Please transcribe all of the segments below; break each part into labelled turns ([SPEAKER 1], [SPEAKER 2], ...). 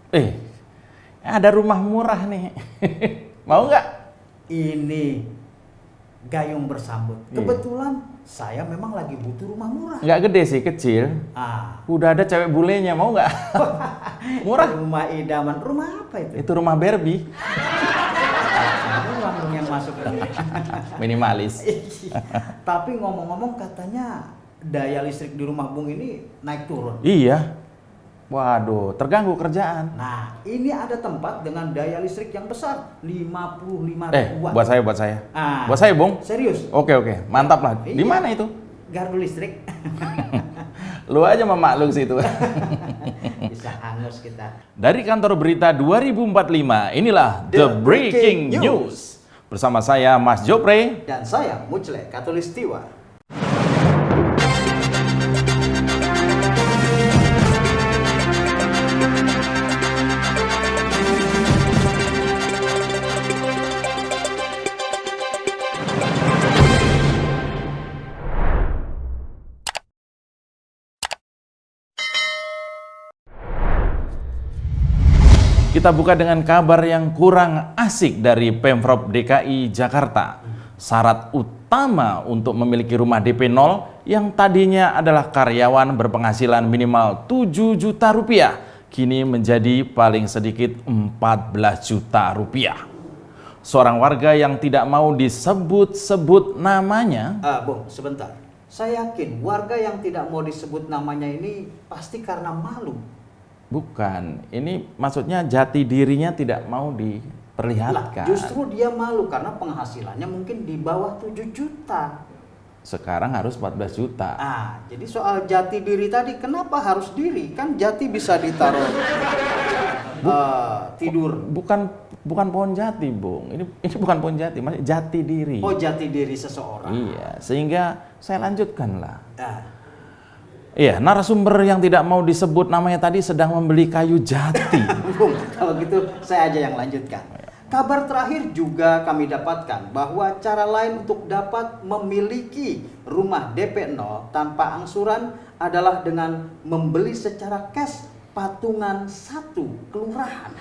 [SPEAKER 1] Eh, ada rumah murah nih. Mau nggak?
[SPEAKER 2] Ini gayung bersambut.
[SPEAKER 1] Iya.
[SPEAKER 2] Kebetulan saya memang lagi butuh rumah murah.
[SPEAKER 1] Nggak gede sih, kecil. Udah ada cewek bulenya, mau nggak? Murah.
[SPEAKER 2] Rumah idaman. Rumah apa itu?
[SPEAKER 1] Itu rumah Barbie.
[SPEAKER 2] Uang dong yang masuk ini.
[SPEAKER 1] Minimalis.
[SPEAKER 2] Tapi ngomong-ngomong katanya daya listrik di rumah Bung ini naik turun.
[SPEAKER 1] Iya. Waduh, terganggu kerjaan.
[SPEAKER 2] Nah, ini ada tempat dengan daya listrik yang besar, 55 watt.
[SPEAKER 1] Buat saya.
[SPEAKER 2] Ah,
[SPEAKER 1] Buat saya, Bung.
[SPEAKER 2] serius?
[SPEAKER 1] Oke, mantap lah. Di
[SPEAKER 2] Iya.
[SPEAKER 1] mana itu?
[SPEAKER 2] Gardu listrik.
[SPEAKER 1] Lu aja memakluk situ.
[SPEAKER 2] Bisa hangus kita.
[SPEAKER 1] Dari kantor berita 2045, inilah The Breaking News. Bersama saya, Mas Jopre.
[SPEAKER 2] Dan saya, Mucle Katulistiwa.
[SPEAKER 1] Kita buka dengan kabar yang kurang asik dari Pemprov DKI Jakarta. Syarat utama untuk memiliki rumah DP 0 yang tadinya adalah karyawan berpenghasilan minimal 7 juta rupiah, kini menjadi paling sedikit 14 juta rupiah. Seorang warga yang tidak mau disebut-sebut namanya.
[SPEAKER 2] Bung, sebentar. Saya yakin warga yang tidak mau disebut namanya ini pasti karena malu.
[SPEAKER 1] Bukan, ini maksudnya jati dirinya tidak mau
[SPEAKER 2] Lah,
[SPEAKER 1] diperlihatkan.
[SPEAKER 2] justru dia malu karena penghasilannya mungkin di bawah 7 juta.
[SPEAKER 1] Sekarang harus 14 juta.
[SPEAKER 2] Jadi soal jati diri tadi, kenapa harus diri? Kan jati bisa ditaruh tidur.
[SPEAKER 1] Bukan pohon jati, Bung. Ini bukan pohon jati, maksudnya jati diri.
[SPEAKER 2] Oh, jati diri seseorang.
[SPEAKER 1] Iya, sehingga saya lanjutkan lah.
[SPEAKER 2] Ah,
[SPEAKER 1] Iya, narasumber yang tidak mau disebut namanya tadi sedang membeli kayu jati.
[SPEAKER 2] Bung, kalau gitu saya aja yang lanjutkan. Kabar terakhir juga kami dapatkan bahwa cara lain untuk dapat memiliki rumah DP 0 tanpa angsuran adalah dengan membeli secara cash patungan satu kelurahan.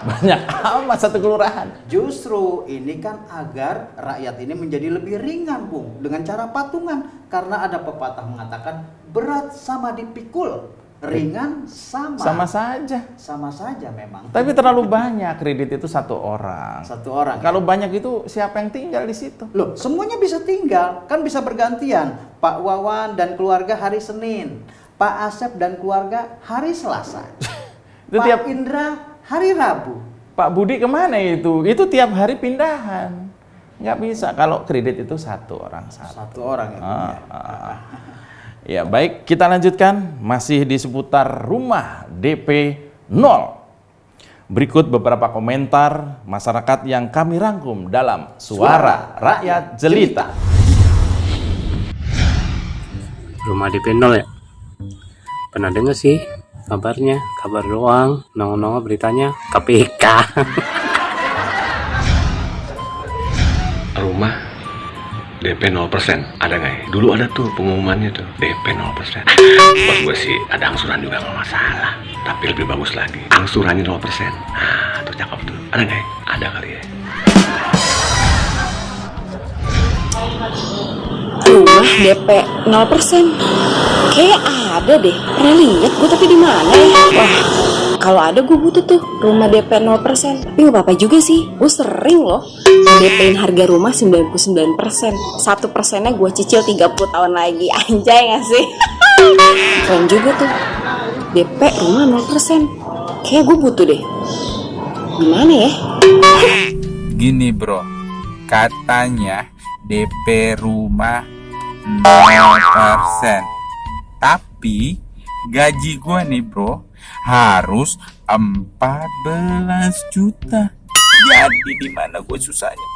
[SPEAKER 1] Banyak amat satu kelurahan.
[SPEAKER 2] Justru ini kan agar rakyat ini menjadi lebih ringan, Bung, dengan cara patungan. Karena ada pepatah mengatakan berat sama dipikul, ringan sama. Sama saja memang.
[SPEAKER 1] Tapi terlalu banyak kredit itu satu orang.
[SPEAKER 2] Satu orang.
[SPEAKER 1] Kalau banyak itu siapa yang tinggal di situ?
[SPEAKER 2] Loh, semuanya bisa tinggal, kan bisa bergantian. Pak Wawan dan keluarga hari Senin, Pak Asep dan keluarga hari Selasa,
[SPEAKER 1] Itu
[SPEAKER 2] Pak Indra hari Rabu.
[SPEAKER 1] Pak Budi kemana itu? Itu tiap hari pindahan. Nggak bisa kalau kredit itu satu orang.
[SPEAKER 2] Satu orang ya.
[SPEAKER 1] Ya baik, kita lanjutkan. Masih di seputar rumah DP 0. Berikut beberapa komentar masyarakat yang kami rangkum dalam Suara Rakyat Jelita.
[SPEAKER 3] Rumah DP 0 ya? Pernah dengar sih kabarnya, kabar doang, nongol-nongol beritanya KPK.
[SPEAKER 4] Rumah DP 0%, ada nggak ya? Dulu ada tuh pengumumannya tuh, DP 0%. Buat gue sih ada angsuran juga nggak masalah, tapi lebih bagus lagi, angsurannya 0%. Nah, tuh cakep tuh. Ada nggak ya? Ada kali ya.
[SPEAKER 5] Rumah DP 0%. Kayak ada deh. Pernah lihat gue tapi di mana ya? Wah, kalau ada gue butuh tuh rumah DP 0%. Tapi nggak apa-apa juga sih. Gue sering loh DP-in harga rumah 99%. 1%-nya gue cicil 30 tahun lagi. Anjay nggak sih? Keren juga tuh. DP rumah 0%. Kayak gue butuh deh. Gimana ya?
[SPEAKER 6] Gini bro, katanya DP rumah 0%. Tapi gaji gue nih bro harus 14 juta. Jadi di mana gue susahnya?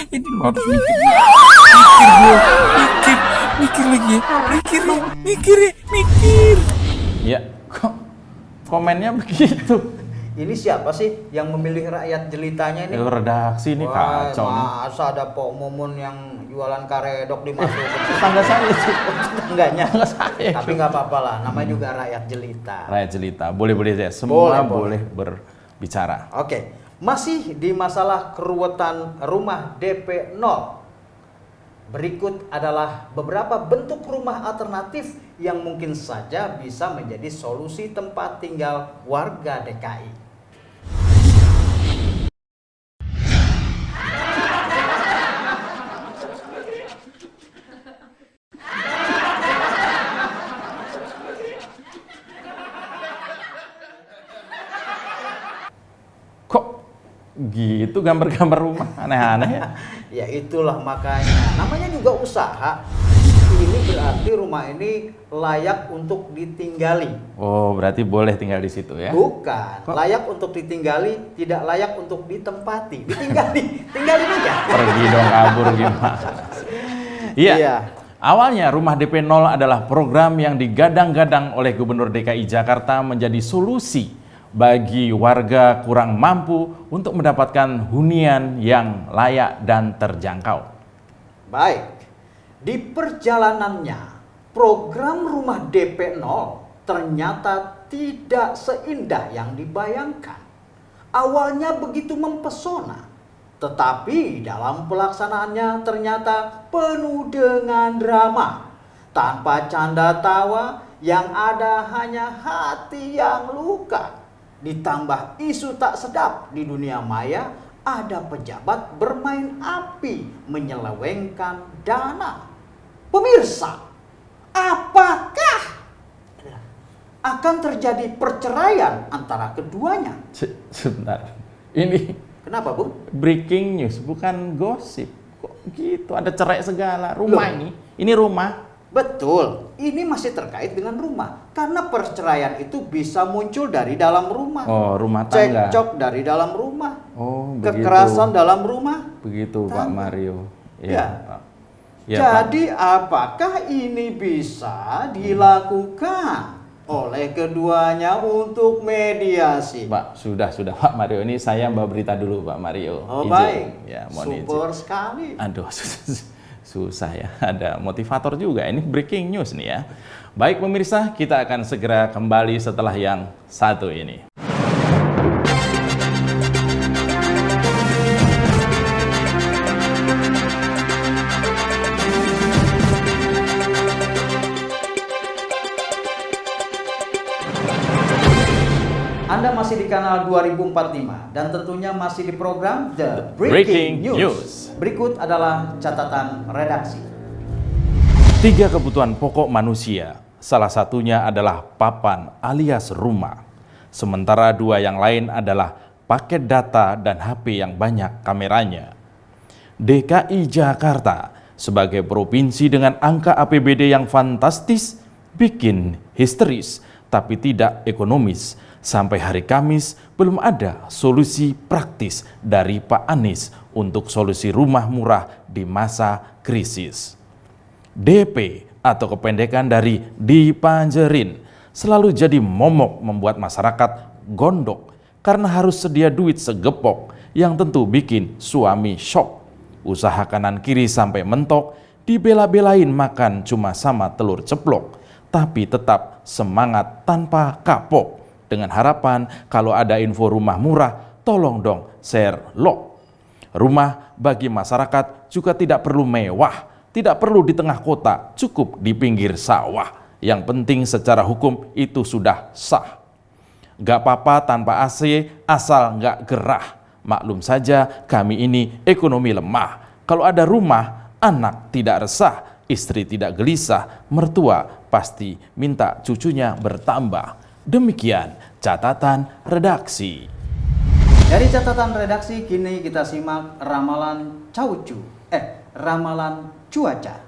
[SPEAKER 6] Ini lo harus mikir lagi ya.
[SPEAKER 1] Ya, kok komennya begitu?
[SPEAKER 2] Ini siapa sih yang memilih rakyat jelitanya ini?
[SPEAKER 1] Redaksi ini
[SPEAKER 2] Wah,
[SPEAKER 1] kacau nih.
[SPEAKER 2] masa ada Pok Mumun yang jualan karedok dimasukin
[SPEAKER 1] Tetangga saya itu.
[SPEAKER 2] tetangganya.
[SPEAKER 1] Tetangga saya.
[SPEAKER 2] Tapi nggak apa-apa lah, namanya juga rakyat jelita.
[SPEAKER 1] Rakyat jelita, boleh-boleh ya. Semua
[SPEAKER 2] Boleh.
[SPEAKER 1] boleh berbicara.
[SPEAKER 2] Oke, masih di masalah keruwetan rumah DP 0. Berikut adalah beberapa bentuk rumah alternatif yang mungkin saja bisa menjadi solusi tempat tinggal warga DKI.
[SPEAKER 1] Kok gitu gambar-gambar rumah aneh-aneh ya?
[SPEAKER 2] Ya itulah makanya, namanya juga usaha. Ini berarti rumah ini layak untuk ditinggali.
[SPEAKER 1] Oh, berarti boleh tinggal di situ ya?
[SPEAKER 2] Bukan,
[SPEAKER 1] Kok?
[SPEAKER 2] layak untuk ditinggali, tidak layak untuk ditempati. Ditinggali, tinggalin aja.
[SPEAKER 1] Pergi dong kabur gimana? Iya.
[SPEAKER 2] Iya.
[SPEAKER 1] Awalnya rumah DP 0 adalah program yang digadang-gadang oleh Gubernur DKI Jakarta menjadi solusi bagi warga kurang mampu untuk mendapatkan hunian yang layak dan terjangkau.
[SPEAKER 2] Baik, di perjalanannya program rumah DP 0 ternyata tidak seindah yang dibayangkan. Awalnya begitu mempesona, tetapi dalam pelaksanaannya ternyata penuh dengan drama. Tanpa canda tawa, yang ada hanya hati yang luka. Ditambah isu tak sedap di dunia maya, ada pejabat bermain api menyelewengkan dana. Pemirsa, apakah akan terjadi perceraian antara keduanya?
[SPEAKER 1] Sebentar, ini
[SPEAKER 2] Kenapa, Bu?
[SPEAKER 1] breaking news, bukan gosip. Kok gitu, ada cerai segala. Rumah
[SPEAKER 2] Loh.
[SPEAKER 1] ini rumah.
[SPEAKER 2] Betul, ini masih terkait dengan rumah. Karena perceraian itu bisa muncul dari dalam rumah.
[SPEAKER 1] Oh, rumah tangga.
[SPEAKER 2] Cekcok dari dalam rumah.
[SPEAKER 1] Oh, begitu.
[SPEAKER 2] Kekerasan dalam rumah.
[SPEAKER 1] Begitu, Pak
[SPEAKER 2] Tangga.
[SPEAKER 1] Mario.
[SPEAKER 2] Ya.
[SPEAKER 1] Pak. Ya, Pak.
[SPEAKER 2] Jadi apakah ini bisa dilakukan oleh keduanya untuk mediasi?
[SPEAKER 1] Pak, sudah Pak Mario. Ini saya bawa berita dulu Pak Mario.
[SPEAKER 2] Oh
[SPEAKER 1] Izin.
[SPEAKER 2] baik,
[SPEAKER 1] Ya, mohon izin.
[SPEAKER 2] super sekali.
[SPEAKER 1] Aduh, susah ya. Ada motivator juga. Ini breaking news nih ya. Baik pemirsa, kita akan segera kembali setelah yang satu ini.
[SPEAKER 2] Anda masih di kanal 2045 dan tentunya masih di program The
[SPEAKER 1] Breaking
[SPEAKER 2] Breaking,
[SPEAKER 1] News.
[SPEAKER 2] News. Berikut adalah catatan redaksi.
[SPEAKER 1] 3 kebutuhan pokok manusia, salah satunya adalah papan alias rumah. Sementara 2 yang lain adalah paket data dan HP yang banyak kameranya. DKI Jakarta sebagai provinsi dengan angka APBD yang fantastis bikin histeris tapi tidak ekonomis. Sampai hari Kamis belum ada solusi praktis dari Pak Anies untuk solusi rumah murah di masa krisis. DP atau kependekan dari dipanjerin selalu jadi momok membuat masyarakat gondok karena harus sedia duit segepok yang tentu bikin suami shock. Usaha kanan kiri sampai mentok, dibela-belain makan cuma sama telur ceplok, tapi tetap semangat tanpa kapok. Dengan harapan kalau ada info rumah murah, tolong dong share log. Rumah bagi masyarakat juga tidak perlu mewah, tidak perlu di tengah kota, cukup di pinggir sawah. Yang penting secara hukum itu sudah sah. Gak apa-apa tanpa AC asal gak gerah. Maklum saja kami ini ekonomi lemah. Kalau ada rumah, anak tidak resah, istri tidak gelisah, mertua pasti minta cucunya bertambah. Demikian catatan redaksi.
[SPEAKER 2] Dari catatan redaksi kini kita simak ramalan ramalan cuaca.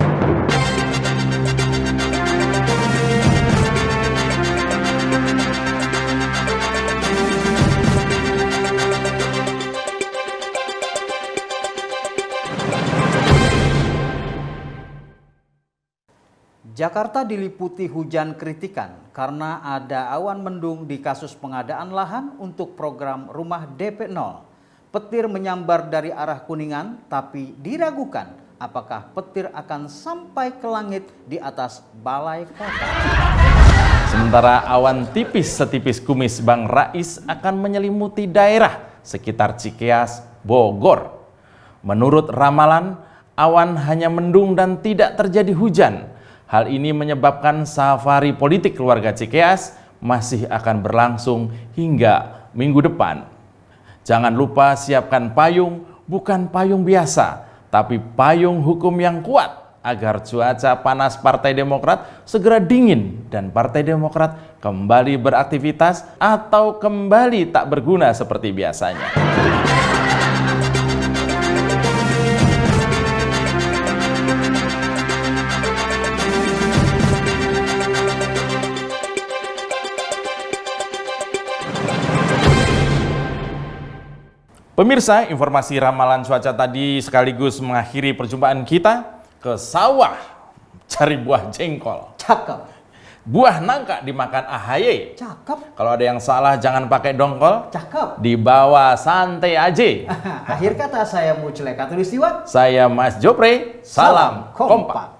[SPEAKER 2] Jakarta Jakarta diliputi hujan kritikan karena ada awan mendung di kasus pengadaan lahan untuk program rumah DP 0. Petir menyambar dari arah Kuningan, tapi diragukan apakah petir akan sampai ke langit di atas balai kota.
[SPEAKER 1] Sementara awan tipis setipis kumis Bang Rais akan menyelimuti daerah sekitar Cikeas, Bogor. Menurut ramalan, awan hanya mendung dan tidak terjadi hujan. Hal ini menyebabkan safari politik keluarga Cikeas masih akan berlangsung hingga minggu depan. Jangan lupa siapkan payung, bukan payung biasa, tapi payung hukum yang kuat agar cuaca panas Partai Demokrat segera dingin dan Partai Demokrat kembali beraktivitas atau kembali tak berguna seperti biasanya. Pemirsa, informasi ramalan cuaca tadi sekaligus mengakhiri perjumpaan kita. Ke sawah cari buah jengkol.
[SPEAKER 2] Cakep.
[SPEAKER 1] Buah nangka dimakan AHY.
[SPEAKER 2] Cakep.
[SPEAKER 1] Kalau ada yang salah jangan pakai dongkol.
[SPEAKER 2] Cakep.
[SPEAKER 1] Dibawa santai aja.
[SPEAKER 2] Akhir kata saya Mucleka Tulistiwa.
[SPEAKER 1] Saya Mas Jopre. Salam kompak.